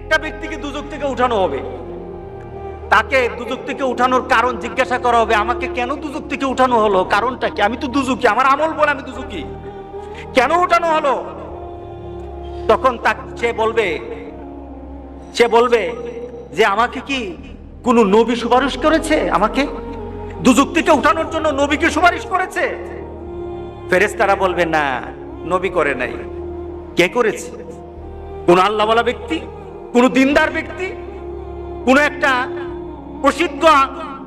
একটা ব্যক্তিকে দুজক থেকে উঠানো হবে, তাকে দুজক থেকে উঠানোর কারণ জিজ্ঞাসা করা হবে, আমাকে কেন দুজক থেকে উঠানো হলো, কারণটা কি? আমি তো দুজকি, আমার আমল বলে আমি দুজকি, কেন উঠানো হলো? তখন সে বলবে যে আমাকে কি কোন নবী সুপারিশ করেছে? আমাকে দুজক থেকে উঠানোর জন্য নবীকে সুপারিশ করেছে? ফেরেশতারা বলবে না, নবী করে নাই। কে করেছে? কোন আল্লাহওয়ালা ব্যক্তি, কোন দিনদার ব্যক্তি, কোন একটা প্রসিদ্ধ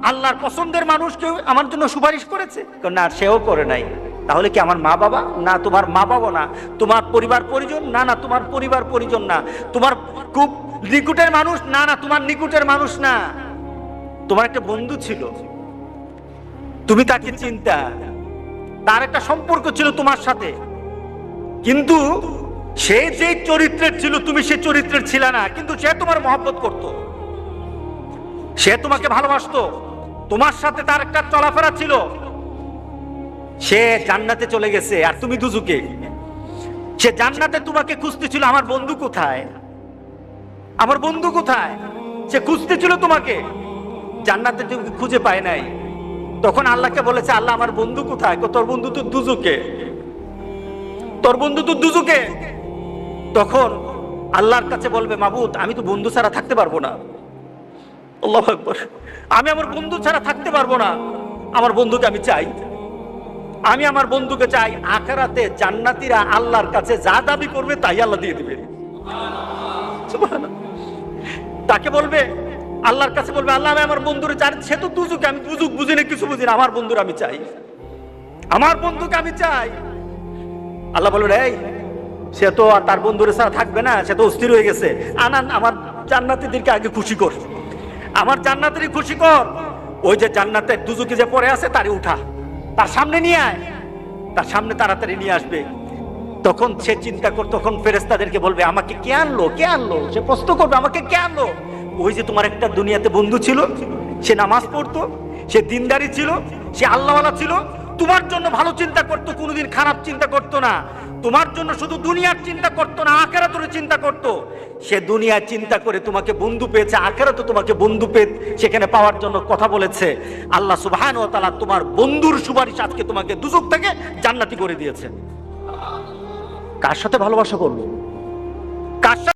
আল্লাহর পছন্দের মানুষ কেউ আমার জন্য সুপারিশ করেছে? না, সেও করে নাই। তাহলে কি আমার মা বাবা? না, তোমার মা বাবা না। তোমার পরিবার পরিজন? না, না, তোমার পরিবার পরিজন না। তোমার খুব নিকটের মানুষ? না, না, তোমার নিকটের মানুষ না। তোমার একটা বন্ধু ছিল, তুমি তাকে চিন্তা, তার একটা সম্পর্ক ছিল তোমার সাথে, কিন্তু সে যে চরিত্রের ছিল তুমি সে চরিত্রের ছিল না, কিন্তু সে তোমার মহব্বত করত, সে তোমাকে ভালোবাসতো, তোমার সাথে তার একটা চলাফেরা ছিল। সে জান্নাতে চলে গেছে আর তুমি দুজকে। সে জান্নাতে তোমাকে খুঁজতেছিল, আমার বন্ধু কোথায়, আমার বন্ধু কোথায়? সে খুঁজতেছিল তোমাকে, জান্নাতে তুমি খুঁজে পায় নাই। তখন আল্লাহকে বলেছে, আল্লাহ আমার বন্ধু কোথায়? তোর বন্ধু তো দুজকে, তোর বন্ধু তো দুজকে। তখন আল্লাহর কাছে বলবে, মাবুদ আমি তো বন্ধু ছাড়া থাকতে পারবো না। আল্লাহু আকবার, আমি আমার বন্ধু ছাড়া থাকতে পারবো না, আমার বন্ধুকে আমি চাই, আমি আমার বন্ধুকে চাই। আখিরাতে জান্নাতীরা আল্লাহর কাছে যা দাবি করবে তাই আল্লাহ দিয়ে দিবে। সুবহানাল্লাহ। তাকে বলবে, আল্লাহর কাছে বলবে, আল্লাহ আমি আমার বন্ধুরে চাই, সে তো দুজকে, আমি দুজক বুঝি না, কিছু বুঝি না, আমার বন্ধুরে আমি চাই, আমার বন্ধুকে আমি চাই। আল্লাহ বলবে, এই সে তো আর তার বন্ধুরে ছাড়া থাকবে না, সে তো অস্থির হয়ে গেছে, আনান আমার জান্নাতীদেরকে আগে খুশি কর, আমার জান্নাতেরই খুশি কর। ওই যে জান্নাতের দুজকে যে পড়ে আছে তারে উঠা, তার সামনে নিয়ে আয়, তার সামনে তাড়াতাড়ি নিয়ে আসবে। তখন সে চিন্তা কর, তখন ফেরেশতাদেরকে বলবে, আমাকে কে আনলো, কে আনলো? সে প্রশ্ন করবে, আমাকে কে আনলো? ওই যে তোমার একটা দুনিয়াতে বন্ধু ছিল, সে নামাজ পড়তো, সে দিনদারি ছিল, সে আল্লাহওয়ালা ছিল, তোমার জন্য ভালো চিন্তা করতো, কোনোদিন খারাপ চিন্তা করতো না, তোমার জন্য শুধু দুনিয়ার চিন্তা করতো না, আখিরাতের চিন্তা করতো। সে দুনিয়ার চিন্তা করে তোমাকে বন্ধু পেয়েছে, আখিরাতে তোমাকে বন্ধু পেয়ে সেখানে পাওয়ার জন্য কথা বলেছে। আল্লাহ সুবহানাহু ওয়া তাআলা তোমার বন্ধুর সুপারিশ আজকে তোমাকে দুজক থেকে জান্নাতি করে দিয়েছে। কার সাথে ভালোবাসা করবো? কার সাথে